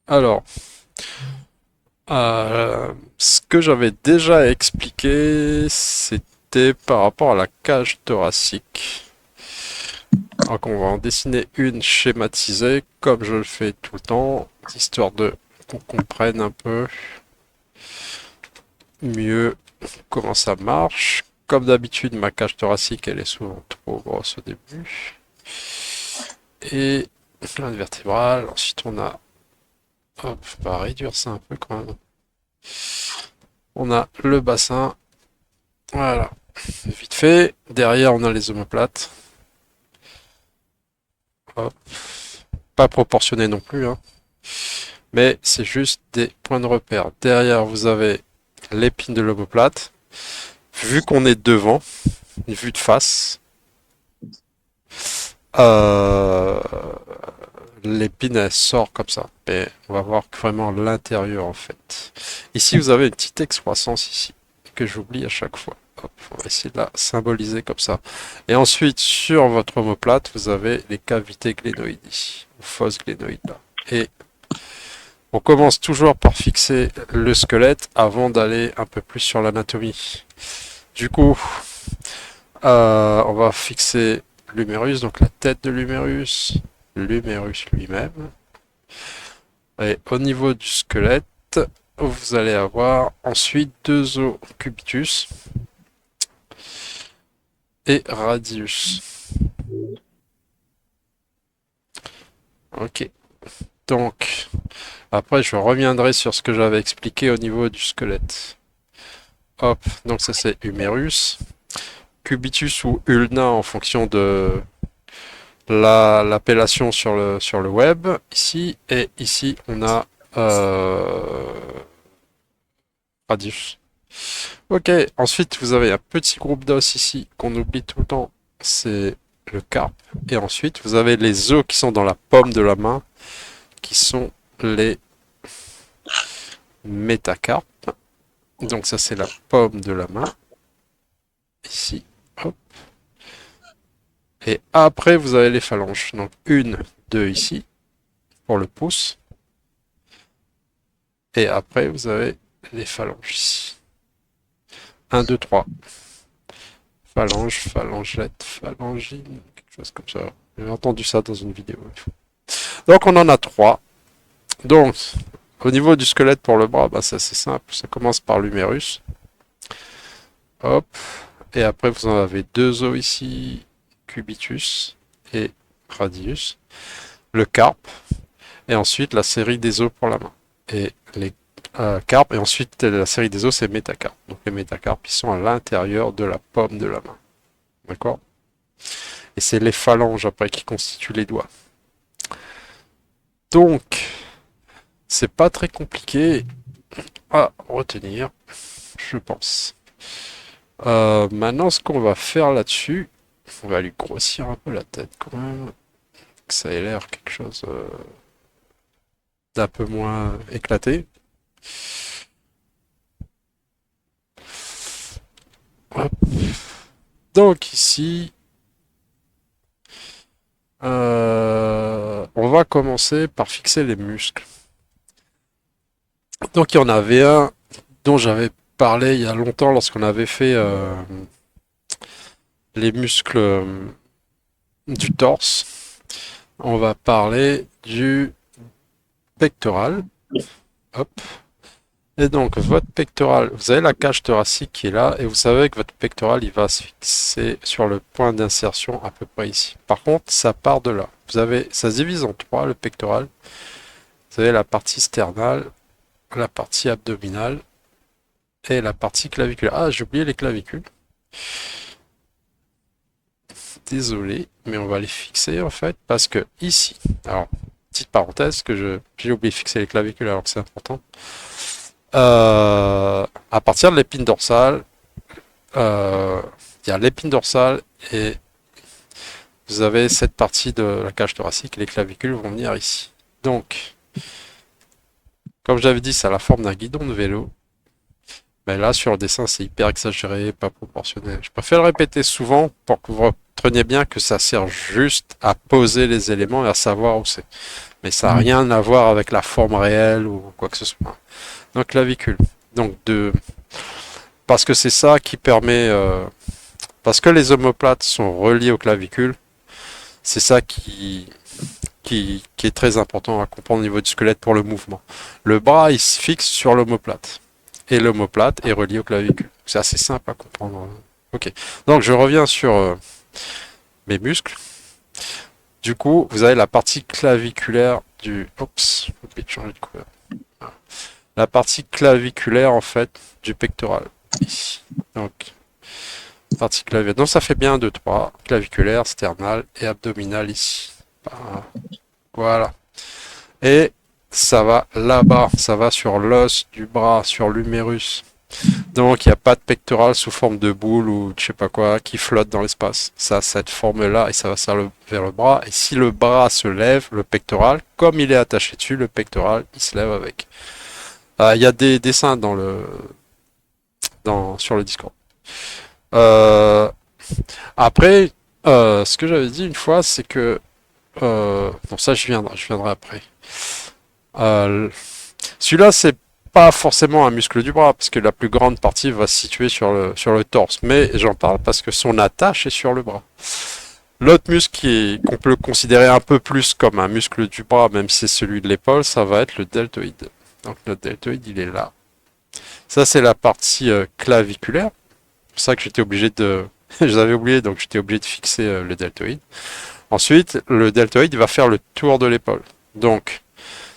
Alors, ce que j'avais déjà expliqué, c'était par rapport à la cage thoracique. Donc, on va en dessiner une schématisée, comme je le fais tout le temps, histoire de qu'on comprenne un peu mieux comment ça marche. Comme d'habitude, ma cage thoracique, elle est souvent trop grosse au début. Et l'âne vertébrale. Ensuite, on a... Hop, on va réduire ça un peu quand même. On a le bassin. Voilà, vite fait. Derrière, on a les omoplates. Hop. Pas proportionné non plus, hein. Mais c'est juste des points de repère. Derrière, vous avez l'épine de l'omoplate. Vu qu'on est devant, une vue de face, euh, l'épine elle sort comme ça. Mais on va voir vraiment l'intérieur en fait. Ici, vous avez une petite excroissance ici que j'oublie à chaque fois. Hop, on va essayer de la symboliser comme ça. Et ensuite, sur votre omoplate, vous avez les cavités glénoïdes ici, ou fausses glénoïdes là. Et on commence toujours par fixer le squelette avant d'aller un peu plus sur l'anatomie. Du coup, on va fixer l'humérus, donc la tête de l'humérus lui-même. Et au niveau du squelette, vous allez avoir ensuite deux os cubitus et radius. Ok. Donc, après, je reviendrai sur ce que j'avais expliqué au niveau du squelette. Hop, donc ça c'est humérus. Cubitus ou ulna en fonction de l'appellation sur le web. Ici, et ici, on a radius. Ok, ensuite, vous avez un petit groupe d'os ici qu'on oublie tout le temps. C'est le carpe. Et ensuite, vous avez les os qui sont dans la paume de la main, qui sont les métacarpes. Donc ça, c'est la paume de la main. Ici, hop. Et après, vous avez les phalanges. Donc une, deux ici, pour le pouce. Et après, vous avez les phalanges ici. Un, 2, 3. Phalange, phalangette, phalangine, quelque chose comme ça. J'ai entendu ça dans une vidéo. Donc on en a trois. Donc, au niveau du squelette pour le bras, bah, c'est assez simple. Ça commence par l'humérus. Hop. Et après, vous en avez deux os ici, cubitus et radius. Le carpe. Et ensuite, la série des os pour la main. Et les carpes. Et ensuite, la série des os, c'est métacarpes. Donc les métacarpes, ils sont à l'intérieur de la paume de la main. D'accord? Et c'est les phalanges après qui constituent les doigts. Donc, c'est pas très compliqué à retenir, je pense. Maintenant, ce qu'on va faire là-dessus, on va lui grossir un peu la tête quand même, que ça ait l'air quelque chose d'un peu moins éclaté. Hop. Donc ici, on va commencer par fixer les muscles. Donc il y en avait un dont j'avais parlé il y a longtemps lorsqu'on avait fait les muscles du torse. On va parler du pectoral. Hop. Et donc, votre pectoral, vous avez la cage thoracique qui est là, et vous savez que votre pectoral, il va se fixer sur le point d'insertion à peu près ici. Par contre, ça part de là. Vous avez, ça se divise en trois, le pectoral. Vous avez la partie sternale, la partie abdominale et la partie claviculaire. Ah, j'ai oublié les clavicules. Désolé, mais on va les fixer en fait, parce que ici, alors, petite parenthèse, que j'ai oublié de fixer les clavicules alors que c'est important. À partir de l'épine dorsale, euh, il y a l'épine dorsale et vous avez cette partie de la cage thoracique et les clavicules vont venir ici. Donc, comme j'avais dit, ça a la forme d'un guidon de vélo. Mais là, sur le dessin, c'est hyper exagéré, pas proportionnel. Je préfère le répéter souvent pour que vous repreniez bien que ça sert juste à poser les éléments et à savoir où c'est. Mais ça n'a rien à voir avec la forme réelle ou quoi que ce soit. Donc clavicule. Donc parce que c'est ça qui permet, parce que les omoplates sont reliés aux clavicules, c'est ça qui est très important à comprendre au niveau du squelette pour le mouvement. Le bras, il se fixe sur l'omoplate. Et l'omoplate est relié au clavicule. C'est assez simple à comprendre. Ok. Donc je reviens sur mes muscles. Du coup, vous avez la partie claviculaire du... Oups, j'ai oublié de changer de couleur. Voilà. La partie claviculaire, en fait, du pectoral. Ici. Donc, partie claviculaire. Donc ça fait bien 2, 3. Claviculaire, sternal et abdominal ici. Voilà. Et ça va là-bas, ça va sur l'os du bras, sur l'humérus. Donc il n'y a pas de pectoral sous forme de boule ou je sais pas quoi qui flotte dans l'espace. Ça a cette forme-là et ça va vers le bras. Et si le bras se lève, le pectoral, comme il est attaché dessus, le pectoral, il se lève avec. Il y a des dessins sur le Discord. Euh, Après, ce que j'avais dit une fois, c'est que bon, ça je viendrai après. Euh, Celui-là, c'est pas forcément un muscle du bras, parce que la plus grande partie va se situer sur le torse. Mais j'en parle parce que son attache est sur le bras. L'autre muscle qu'on peut considérer un peu plus comme un muscle du bras, même si c'est celui de l'épaule, ça va être le deltoïde. Donc le deltoïde, il est là. Ça, c'est la partie claviculaire. C'est pour ça que j'étais obligé de... J'avais oublié, donc j'étais obligé de fixer le deltoïde. Ensuite, le deltoïde va faire le tour de l'épaule. Donc,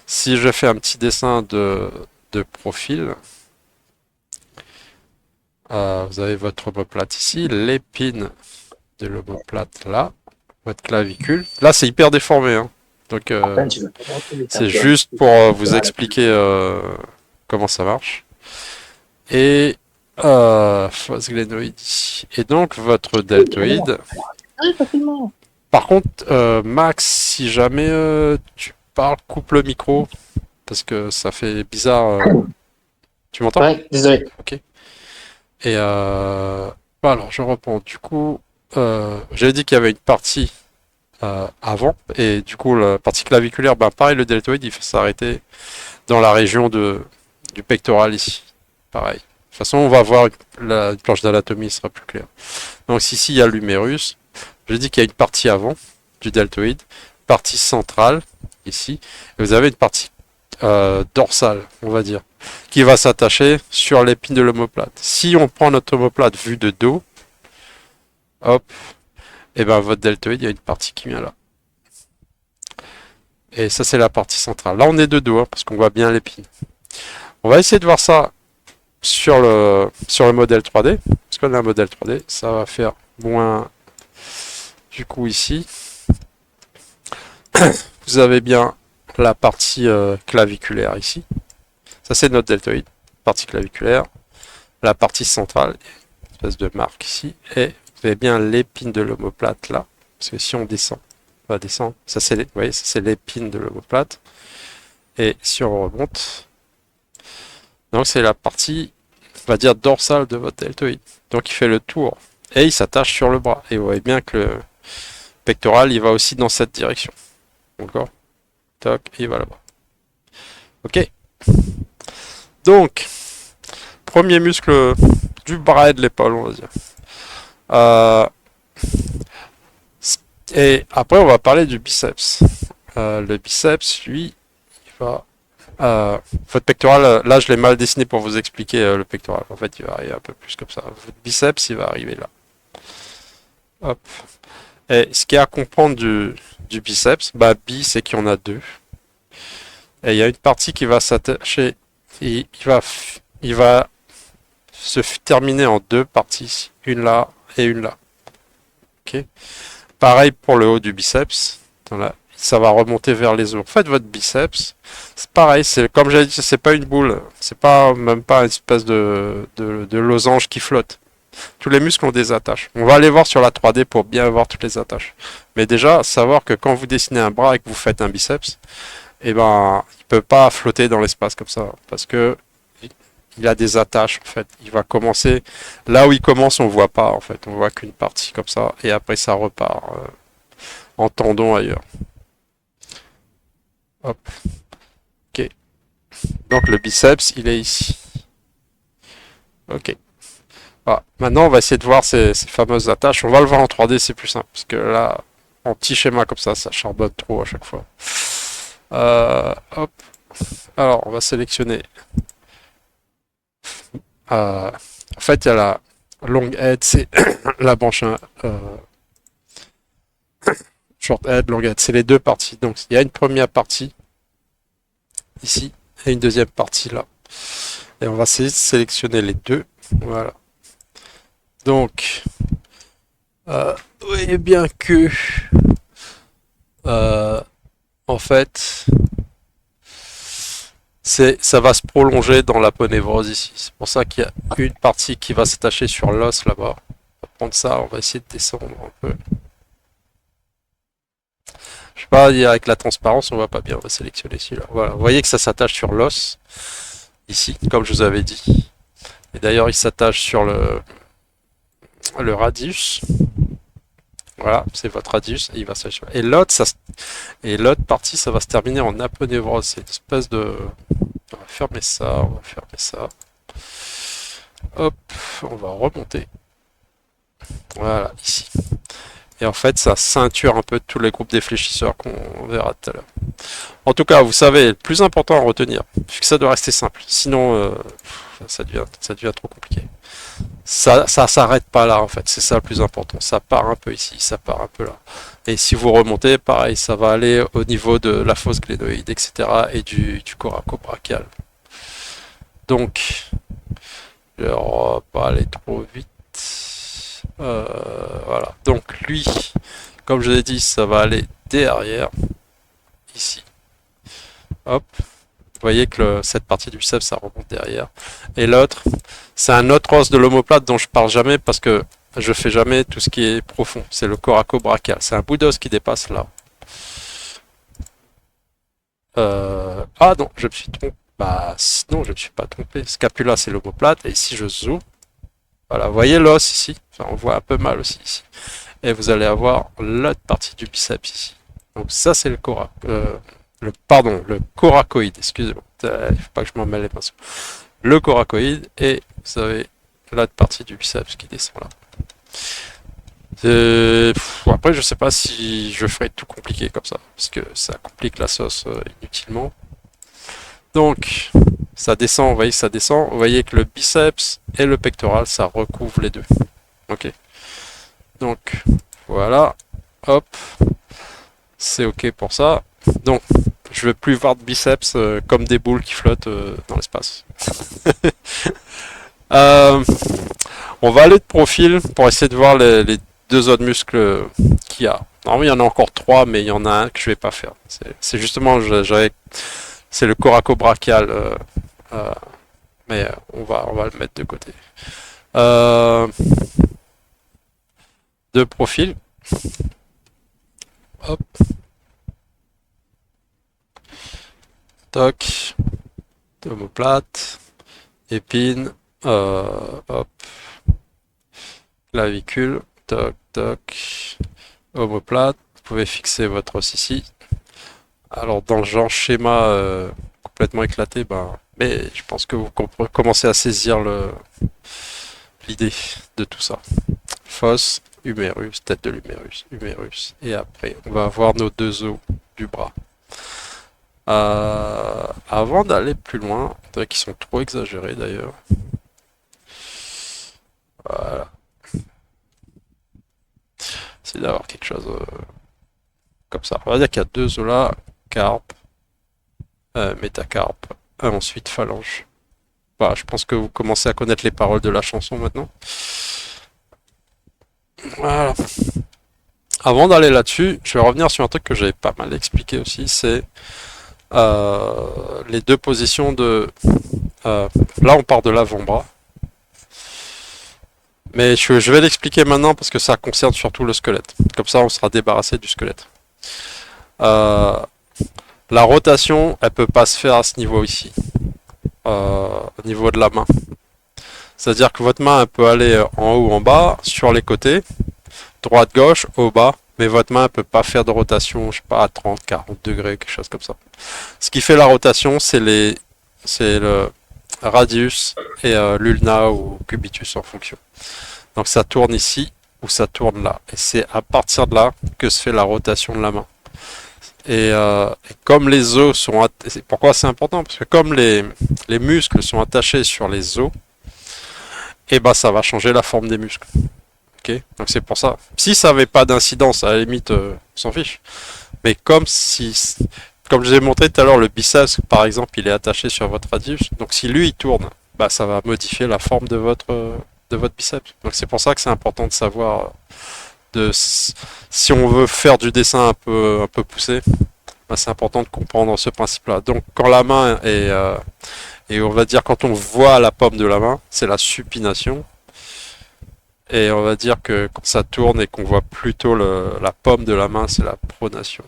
si je fais un petit dessin de profil, vous avez votre omoplate ici, l'épine de l'omoplate là, votre clavicule. Là, c'est hyper déformé, hein. Donc, c'est juste pour vous expliquer comment ça marche. Et fosse glénoïde ici. Et donc, votre deltoïde. Par contre, Max, si jamais tu parles, coupe le micro. Parce que ça fait bizarre. Tu m'entends? Ouais, désolé. Ok. Et alors, je reprends. Du coup, j'avais dit qu'il y avait une partie avant. Et du coup, la partie claviculaire, ben, pareil, le deltoïde, il fait s'arrêter dans la région du pectoral ici. Pareil. De toute façon, on va voir une planche d'anatomie, sera plus clair. Donc, ici, il y a l'humérus. J'ai dit qu'il y a une partie avant du deltoïde, partie centrale, ici. Et vous avez une partie dorsale, on va dire, qui va s'attacher sur l'épine de l'omoplate. Si on prend notre omoplate vue de dos, hop, et ben votre deltoïde, il y a une partie qui vient là. Et ça, c'est la partie centrale. Là, on est de dos, hein, parce qu'on voit bien l'épine. On va essayer de voir ça sur le modèle 3D. Parce qu'on a un modèle 3D, ça va faire moins... Du coup, ici, vous avez bien la partie claviculaire ici. Ça, c'est notre deltoïde, partie claviculaire. La partie centrale, une espèce de marque ici. Et vous avez bien l'épine de l'omoplate là. Parce que si on descend, on va descendre. Ça, c'est, vous voyez, ça, c'est l'épine de l'omoplate. Et si on remonte, donc c'est la partie, on va dire, dorsale de votre deltoïde. Donc il fait le tour. Et il s'attache sur le bras. Et vous voyez bien que le pectoral, il va aussi dans cette direction. D'accord? Toc, et il va là-bas. Ok. Donc, premier muscle du bras et de l'épaule, on va dire. Euh, et après, on va parler du biceps. Le biceps, lui, il va... votre pectoral, là, je l'ai mal dessiné pour vous expliquer le pectoral. En fait, il va arriver un peu plus comme ça. Votre biceps, il va arriver là. Hop. Et ce qu'il y a à comprendre du biceps, bah, bi, c'est qu'il y en a deux. Et il y a une partie qui va s'attacher. Il va se terminer en deux parties. Une là et une là. Ok. Pareil pour le haut du biceps. Ça va remonter vers les os. En fait, votre biceps, c'est pareil. C'est comme j'avais dit, c'est pas une boule. C'est pas même pas une espèce de losange qui flotte. Tous les muscles ont des attaches. On va aller voir sur la 3D pour bien voir toutes les attaches. Mais déjà, savoir que quand vous dessinez un bras et que vous faites un biceps, eh ben, il peut pas flotter dans l'espace comme ça. Parce que il a des attaches en fait. Il va commencer là où il commence, on voit pas en fait. On voit qu'une partie comme ça et après ça repart en tendon ailleurs. Hop. Ok. Donc le biceps, il est ici. Ok. Voilà. Maintenant, on va essayer de voir ces fameuses attaches. On va le voir en 3D, c'est plus simple. Parce que là, en petit schéma comme ça charbonne trop à chaque fois. Hop. Alors, on va sélectionner. En fait, il y a la long head, c'est la branche short head, long head. C'est les deux parties. Donc, il y a une première partie ici et une deuxième partie là. Et on va essayer de sélectionner les deux. Voilà. Donc, vous voyez bien que, euh, en fait, ça va se prolonger dans l'aponévrose ici. C'est pour ça qu'il y a une partie qui va s'attacher sur l'os là-bas. On va prendre ça, on va essayer de descendre un peu. Je sais pas, avec la transparence, on voit pas bien. On va sélectionner celui-là. Voilà, vous voyez que ça s'attache sur l'os ici, comme je vous avais dit. Et d'ailleurs, il s'attache sur le radius. Voilà, c'est votre radius. Et il va s'attacher. Et l'autre partie, ça va se terminer en aponévrose. C'est une espèce de. On va fermer ça. On va fermer ça. Hop, on va remonter. Voilà, ici. Et en fait, ça ceinture un peu tous les groupes défléchisseurs qu'on verra tout à l'heure. En tout cas, vous savez, le plus important à retenir, puisque ça doit rester simple. Sinon, ça devient trop compliqué. Ça s'arrête pas là, en fait. C'est ça le plus important. Ça part un peu ici, ça part un peu là. Et si vous remontez, pareil, ça va aller au niveau de la fosse glénoïde, etc. et du coracobrachial. Donc, je vais pas aller trop vite. Voilà. Donc lui, comme je l'ai dit, ça va aller derrière, ici. Hop. Vous voyez que cette partie du biceps, ça remonte derrière. Et l'autre, c'est un autre os de l'omoplate dont je parle jamais parce que je fais jamais tout ce qui est profond. C'est le coracobrachial. C'est un bout d'os qui dépasse là. Ah non, je me suis trompé. Bah non, je ne me suis pas trompé. Scapula, c'est l'omoplate. Et ici, je zoome. Voilà, vous voyez l'os ici. Enfin, on voit un peu mal aussi ici. Et vous allez avoir l'autre partie du biceps ici. Donc ça, c'est le le coracoïde, excusez-moi. Il ne faut pas que je m'en mêle les pinceaux. Le coracoïde, et vous avez l'autre partie du biceps qui descend là. Après, je sais pas si je ferai tout compliqué comme ça, parce que ça complique la sauce inutilement. Donc, ça descend, vous voyez que ça descend. Vous voyez que le biceps et le pectoral, ça recouvre les deux. Ok. Donc, voilà. Hop. C'est ok pour ça. Donc, je veux plus voir de biceps comme des boules qui flottent dans l'espace. On va aller de profil pour essayer de voir les deux autres muscles qu'il y a. Alors oui, il y en a encore trois, mais il y en a un que je vais pas faire. C'est justement, c'est le coracobrachial, mais on va le mettre de côté. De profil. Hop. Toc. Omoplate. Épine. Hop. Clavicule. Toc, toc. Omoplate. Vous pouvez fixer votre os ici. Alors dans le genre schéma complètement éclaté, mais je pense que vous commencez à saisir l'idée de tout ça. Fosse, humérus, tête de l'humérus, humérus. Et après, on va avoir nos deux os du bras. Avant d'aller plus loin, qui sont trop exagérés d'ailleurs. Voilà. C'est d'avoir quelque chose comme ça. On va dire qu'il y a deux os là, carpe, métacarpe, ensuite phalange. Voilà, je pense que vous commencez à connaître les paroles de la chanson maintenant. Voilà. Avant d'aller là-dessus, je vais revenir sur un truc que j'avais pas mal expliqué aussi, c'est les deux positions de... là, on part de l'avant-bras. Mais je vais l'expliquer maintenant parce que ça concerne surtout le squelette. Comme ça, on sera débarrassé du squelette. La rotation, elle peut pas se faire à ce niveau ici, au niveau de la main. C'est-à-dire que votre main, elle peut aller en haut ou en bas, sur les côtés, droite, gauche, haut, bas, mais votre main ne peut pas faire de rotation, je sais pas, à 30, 40 degrés, quelque chose comme ça. Ce qui fait la rotation, c'est le radius et l'ulna ou cubitus en fonction. Donc ça tourne ici ou ça tourne là. Et c'est à partir de là que se fait la rotation de la main. Et comme les os sont... Pourquoi c'est important? Parce que comme les muscles sont attachés sur les os, et ben ça va changer la forme des muscles. Ok, donc c'est pour ça. Si ça n'avait pas d'incidence, à la limite, on s'en fiche. Mais comme je vous ai montré tout à l'heure, le biceps, par exemple, il est attaché sur votre radius. Donc si lui, il tourne, bah, ça va modifier la forme de votre biceps. Donc c'est pour ça que c'est important de savoir, si on veut faire du dessin un peu poussé, bah, c'est important de comprendre ce principe-là. Donc quand la main et on va dire quand on voit la paume de la main, c'est la supination. Et on va dire que quand ça tourne et qu'on voit plutôt la paume de la main, c'est la pronation.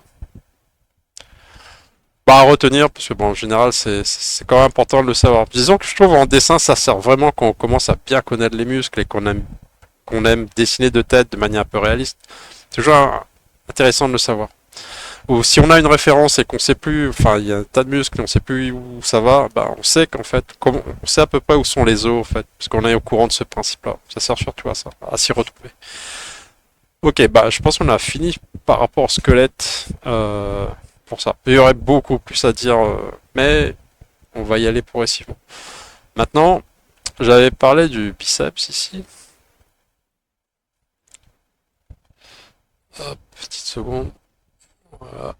Bah, à retenir, parce que bon, en général, c'est quand même important de le savoir. Disons que je trouve en dessin, ça sert vraiment quand on commence à bien connaître les muscles et qu'on aime dessiner de tête de manière un peu réaliste. C'est toujours intéressant de le savoir. Ou si on a une référence et qu'on sait plus, enfin, il y a un tas de muscles et on sait plus où ça va, bah, on sait qu'en fait, on sait à peu près où sont les os, en fait, parce qu'on est au courant de ce principe-là. Ça sert surtout à ça, à s'y retrouver. Ok, bah, je pense qu'on a fini par rapport au squelette. Pour ça. Il y aurait beaucoup plus à dire, mais on va y aller progressivement. Maintenant, j'avais parlé du biceps ici. Hop, petite seconde. Voilà.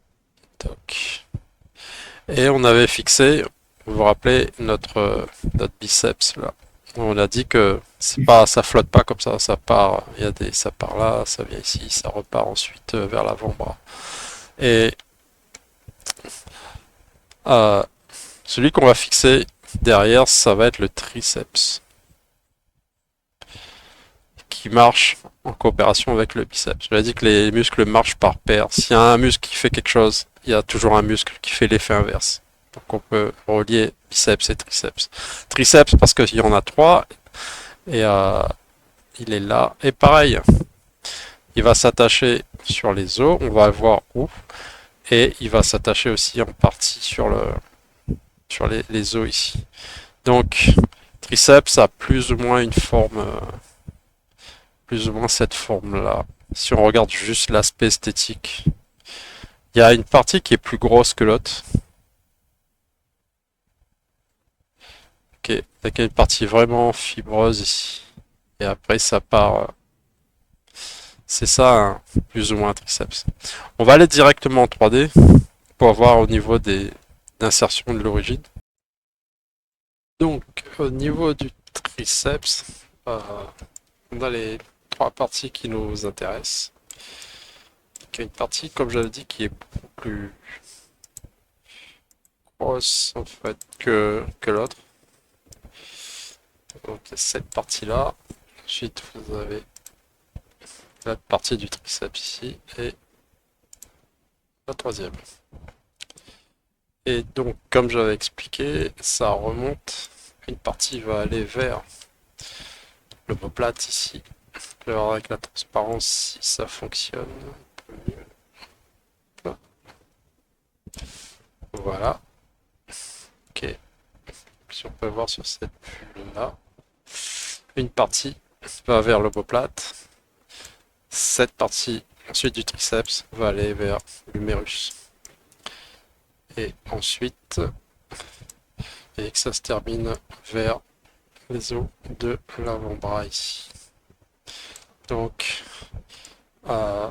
Toc. Et on avait fixé, vous vous rappelez, notre biceps là. On a dit que c'est pas, ça flotte pas comme ça part, ça part là, ça vient ici, ça repart ensuite vers l'avant-bras. Et euh, celui qu'on va fixer derrière, ça va être le triceps, qui marche en coopération avec le biceps. Je l'ai dit que les muscles marchent par paire. S'il y a un muscle qui fait quelque chose, il y a toujours un muscle qui fait l'effet inverse. Donc on peut relier biceps et triceps. Triceps parce qu'il y en a trois et il est là. Et pareil, il va s'attacher sur les os, on va voir où. Et il va s'attacher aussi en partie sur les os ici. Donc triceps a plus ou moins une forme plus ou moins cette forme-là. Si on regarde juste l'aspect esthétique, il y a une partie qui est plus grosse que l'autre. Ok, il y a une partie vraiment fibreuse ici. Et après, ça part. C'est ça, hein, plus ou moins un triceps. On va aller directement en 3D pour voir au niveau d'insertion de l'origine. Donc, au niveau du triceps, on a les trois parties qui nous intéressent. Il y a une partie, comme j'avais dit, qui est beaucoup plus grosse en fait que l'autre. Donc cette partie-là. Ensuite, vous avez la partie du triceps ici et la troisième. Et donc, comme j'avais expliqué, ça remonte. Une partie va aller vers l'omoplate ici. Je vais voir avec la transparence si ça fonctionne un peu mieux. Voilà. Ok. Si on peut voir sur cette bulle-là, une partie va vers l'omoplate. Cette partie ensuite du triceps va aller vers l'humérus. Et ensuite, et que ça se termine vers les os de l'avant-bras ici. Donc,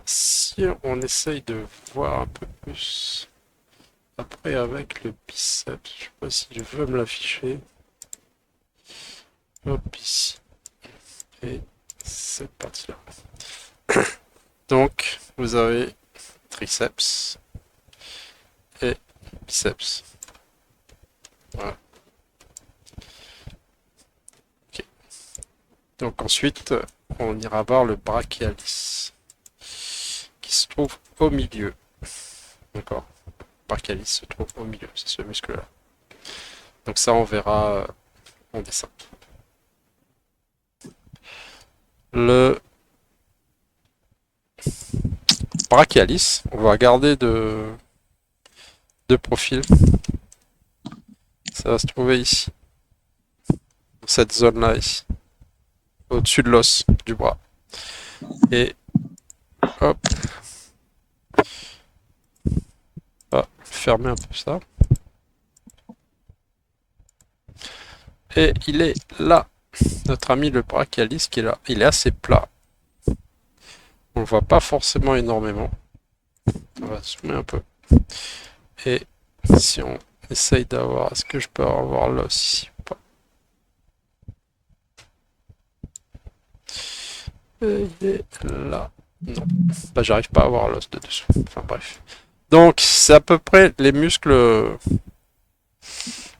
si on essaye de voir un peu plus après avec le biceps, je sais pas si je veux me l'afficher. Hop, ici. Et cette partie-là. Donc, vous avez triceps et biceps. Voilà. Ok. Donc ensuite, on ira voir le brachialis, qui se trouve au milieu. D'accord. Le brachialis se trouve au milieu, c'est ce muscle-là. Donc ça, on verra en dessin. Le brachialis. On va garder de profil. Ça va se trouver ici, dans cette zone-là, ici, au-dessus de l'os du bras. Et hop, on va fermer un peu ça. Et il est là, notre ami le brachialis qui est là. Il est assez plat. On le voit pas forcément énormément. On va zoomer un peu. Et si on essaye d'avoir, est-ce que je peux avoir l'os ici ou pas? Et il est là. Non, bah j'arrive pas à avoir l'os de dessous. Enfin bref. Donc c'est à peu près les muscles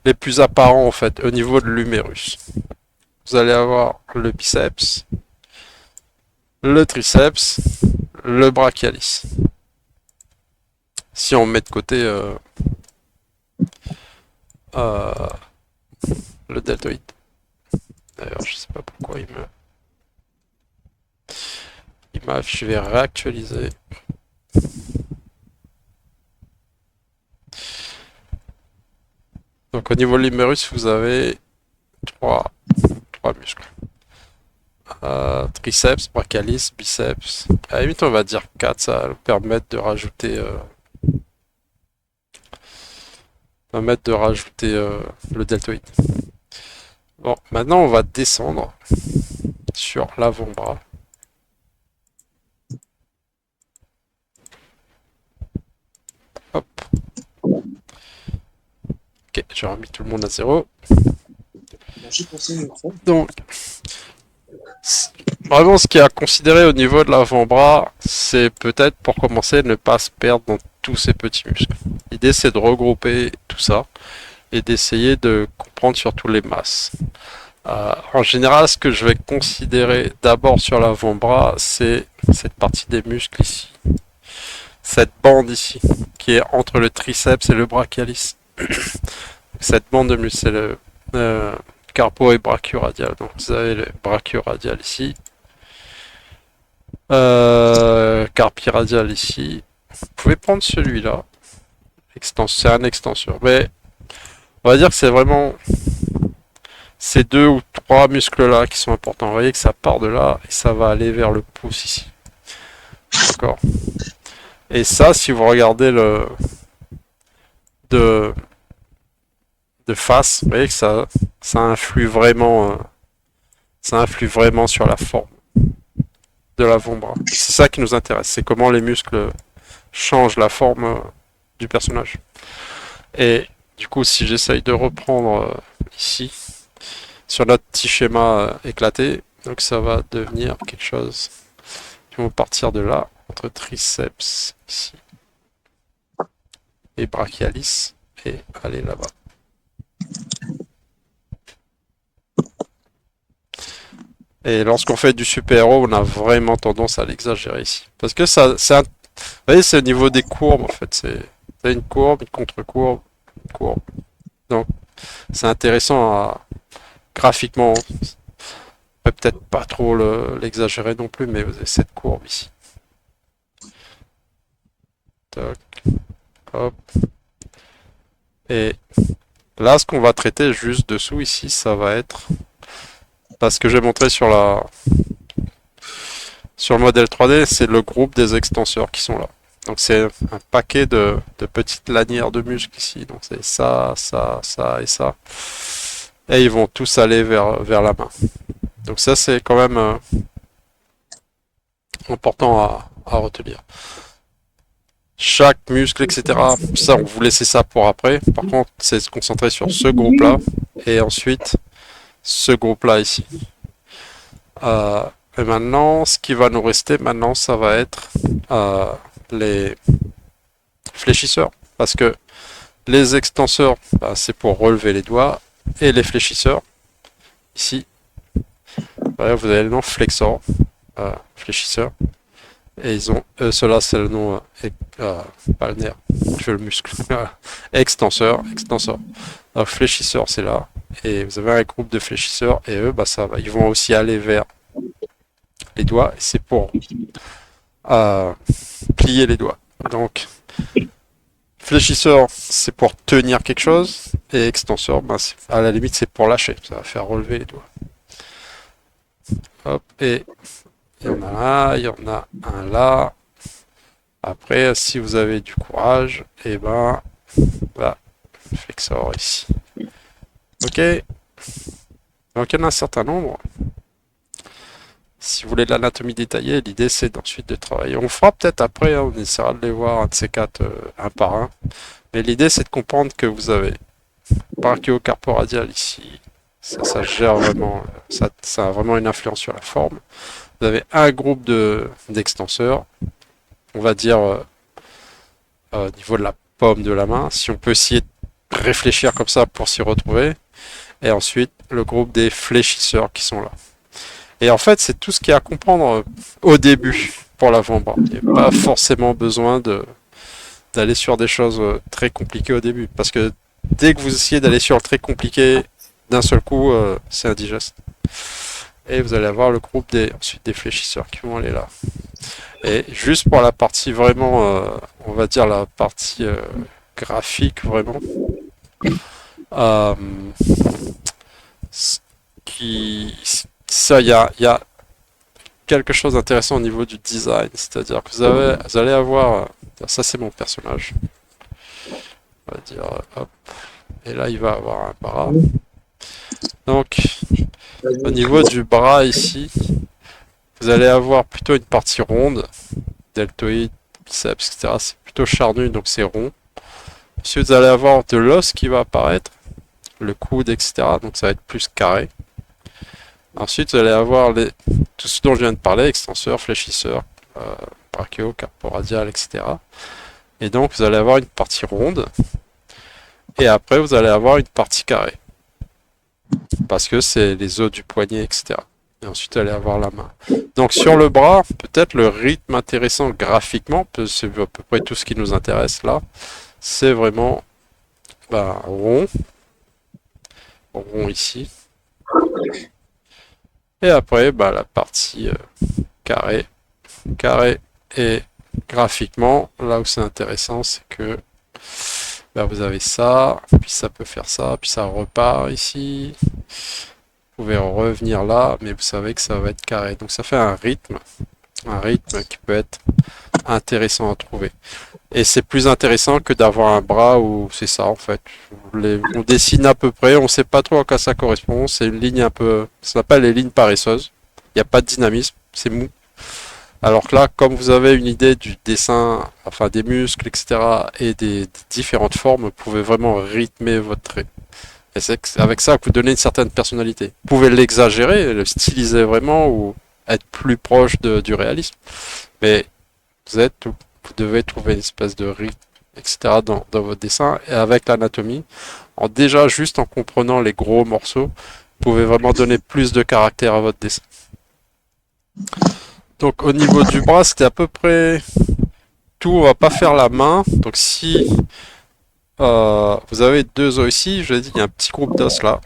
les plus apparents en fait au niveau de l'humérus. Vous allez avoir le biceps, le triceps, le brachialis. Si on met de côté euh, le deltoïde. D'ailleurs, je sais pas pourquoi je vais réactualiser. Donc au niveau de l'humérus, vous avez trois muscles. Triceps, brachialis, biceps. À la limite, on va dire 4, ça va nous permettre de rajouter, le deltoïde. Bon, maintenant on va descendre sur l'avant-bras. Hop. Ok, j'ai remis tout le monde à zéro. Donc, vraiment ce qu'il y a à considérer au niveau de l'avant-bras, c'est peut-être pour commencer ne pas se perdre dans tous ces petits muscles. L'idée c'est de regrouper tout ça et d'essayer de comprendre surtout les masses. En général, ce que je vais considérer d'abord sur l'avant-bras, c'est cette partie des muscles ici. Cette bande ici, qui est entre le triceps et le brachialis. Cette bande de muscles, c'est le carpo et brachioradial. Donc vous avez le brachioradial ici. Carpiradial ici. Vous pouvez prendre celui-là. C'est un extenseur. Mais on va dire que c'est vraiment ces deux ou trois muscles-là qui sont importants. Vous voyez que ça part de là et ça va aller vers le pouce ici. D'accord. Et ça, si vous regardez de, de face, vous voyez que ça influe vraiment sur la forme de l'avant-bras. C'est ça qui nous intéresse, c'est comment les muscles changent la forme du personnage. Et du coup, si j'essaye de reprendre ici, sur notre petit schéma éclaté, donc ça va devenir quelque chose qui va partir de là, entre triceps ici et brachialis, et aller là-bas. Et lorsqu'on fait du super-héros, on a vraiment tendance à l'exagérer ici. Parce que vous voyez, c'est au niveau des courbes, en fait. C'est une courbe, une contre-courbe, une courbe. Donc, c'est intéressant graphiquement. On peut peut-être pas trop l'exagérer non plus, mais vous avez cette courbe ici. Toc, hop. Et là, ce qu'on va traiter juste dessous ici, ça va être parce que j'ai montré sur le modèle 3D, c'est le groupe des extenseurs qui sont là. Donc c'est un paquet de petites lanières de muscles ici. Donc c'est ça, ça, ça et ça. Et ils vont tous aller vers la main. Donc ça c'est quand même important à retenir. Chaque muscle, etc. Ça, on vous laissez ça pour après. Par contre, c'est se concentrer sur ce groupe-là. Et ensuite, ce groupe-là ici. Et maintenant, ce qui va nous rester maintenant, ça va être les fléchisseurs. Parce que les extenseurs, bah, c'est pour relever les doigts. Et les fléchisseurs, ici, bah, vous avez le nom flexor, fléchisseur. Et ils ont, cela c'est le nom, pas le nerf, je fais le muscle, extenseur. Alors, fléchisseur c'est là. Et vous avez un groupe de fléchisseurs et eux, bah, ils vont aussi aller vers les doigts. Et c'est pour à plier les doigts. Donc, fléchisseur, c'est pour tenir quelque chose, et extenseur, ben, à la limite, c'est pour lâcher. Ça va faire relever les doigts. Hop, et il y en a là, il y en a un là. Après, si vous avez du courage, et ben, là, flexor ici. Ok. Donc, il y en a un certain nombre. Si vous voulez de l'anatomie détaillée, l'idée c'est ensuite de travailler. On fera peut-être après, hein, on essaiera de les voir un de ces quatre un par un. Mais l'idée c'est de comprendre que vous avez brachiocarporadial ici. Ça gère vraiment, ça a vraiment une influence sur la forme. Vous avez un groupe d'extenseurs, on va dire au niveau de la paume de la main. Si on peut essayer de réfléchir comme ça pour s'y retrouver. Et ensuite le groupe des fléchisseurs qui sont là. Et en fait, c'est tout ce qu'il y a à comprendre au début pour l'avant-bras. Il n'y a pas forcément besoin d'aller sur des choses très compliquées au début. Parce que dès que vous essayez d'aller sur le très compliqué, d'un seul coup, c'est indigeste. Et vous allez avoir le groupe ensuite des fléchisseurs qui vont aller là. Et juste pour la partie vraiment, on va dire la partie graphique vraiment, euh, qui, ça, il y a quelque chose d'intéressant au niveau du design, c'est-à-dire que vous allez avoir, ça c'est mon personnage, on va dire, hop, et là il va avoir un bras. Donc, au niveau du bras ici, vous allez avoir plutôt une partie ronde, deltoïde, biceps, etc. C'est plutôt charnu, donc c'est rond. Ensuite, vous allez avoir de l'os qui va apparaître, le coude, etc. Donc ça va être plus carré. Ensuite, vous allez avoir tout ce dont je viens de parler, extenseur, fléchisseur, brachio, carporadial, etc. Et donc, vous allez avoir une partie ronde. Et après, vous allez avoir une partie carrée. Parce que c'est les os du poignet, etc. Et ensuite, vous allez avoir la main. Donc, sur le bras, peut-être le rythme intéressant graphiquement, c'est à peu près tout ce qui nous intéresse là, c'est vraiment rond. Rond ici. Et après, la partie carré. Carré. Et graphiquement, là où c'est intéressant, c'est que vous avez ça, puis ça peut faire ça, puis ça repart ici. Vous pouvez revenir là, mais vous savez que ça va être carré. Donc ça fait un rythme qui peut être intéressant à trouver. Et c'est plus intéressant que d'avoir un bras où c'est ça en fait. On dessine à peu près, on sait pas trop à quoi ça correspond. C'est une ligne un peu, ça s'appelle les lignes paresseuses. Il n'y a pas de dynamisme, c'est mou. Alors que là, comme vous avez une idée du dessin, enfin des muscles, etc., et des différentes formes, vous pouvez vraiment rythmer votre trait. Et c'est avec ça que vous donnez une certaine personnalité. Vous pouvez l'exagérer, le styliser vraiment, ou être plus proche du réalisme. Mais vous devez trouver une espèce de rythme, etc., dans votre dessin. Et avec l'anatomie, déjà juste en comprenant les gros morceaux, vous pouvez vraiment donner plus de caractère à votre dessin. Donc au niveau du bras, c'était à peu près tout. On va pas faire la main. Donc si vous avez deux os ici, je l'ai dit, il y a un petit groupe d'os là.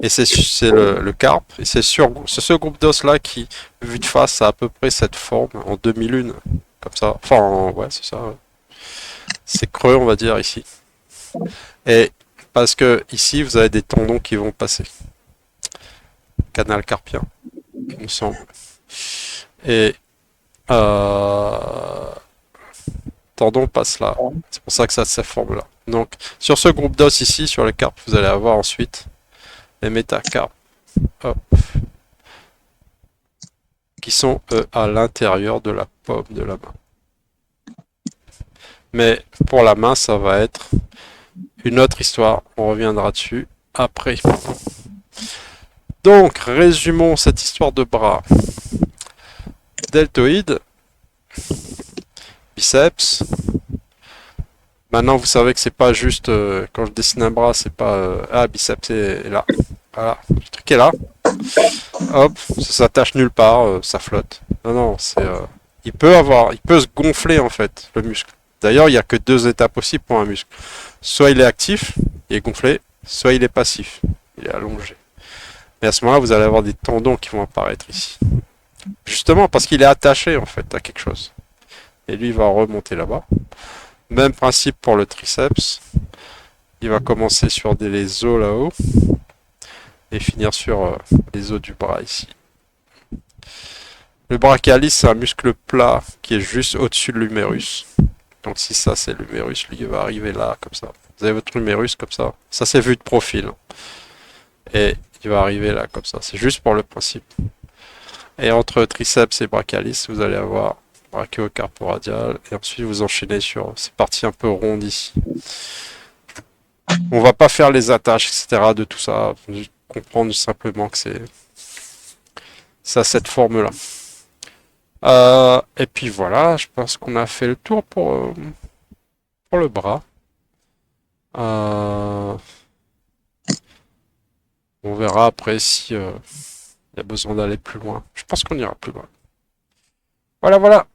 Et c'est le carpe. Et c'est ce groupe d'os là qui, vu de face, a à peu près cette forme en demi-lune. Comme ça. Enfin, ouais, c'est ça. C'est creux, on va dire, ici. Et parce que ici, vous avez des tendons qui vont passer. Canal carpien, il me semble. Et tendon passe là. C'est pour ça que ça a cette forme là. Donc, sur ce groupe d'os ici, sur les carpes, vous allez avoir ensuite les métacarpes. Hop. Qui sont eux à l'intérieur de la paume de la main. Mais pour la main, ça va être une autre histoire. On reviendra dessus après. Donc, résumons cette histoire de bras. Deltoïde, biceps. Maintenant, vous savez que c'est pas juste quand je dessine un bras, c'est pas biceps est là. Voilà, le truc est là. Hop, ça s'attache nulle part, ça flotte. Non, non, il peut se gonfler en fait le muscle. D'ailleurs, il n'y a que deux états possibles pour un muscle. Soit il est actif, il est gonflé, soit il est passif, il est allongé. Mais à ce moment-là, vous allez avoir des tendons qui vont apparaître ici. Justement parce qu'il est attaché en fait à quelque chose. et lui il va remonter là-bas. Même principe pour le triceps. Il va commencer sur les os là-haut et finir sur les os du bras ici. Le brachialis, c'est un muscle plat qui est juste au-dessus de l'humérus. Donc si ça c'est l'humérus, lui il va arriver là comme ça. Vous avez votre humérus comme ça. Ça c'est vu de profil. Et il va arriver là comme ça. C'est juste pour le principe. Et entre triceps et brachialis, vous allez avoir brachiocarporadial. Et ensuite vous enchaînez sur ces parties un peu rondes ici. On va pas faire les attaches, etc. de tout ça. Juste comprendre simplement que c'est ça cette forme-là. Et puis voilà, je pense qu'on a fait le tour pour le bras. Euh, on verra après si il y a besoin d'aller plus loin. Je pense qu'on ira plus loin. Voilà, voilà.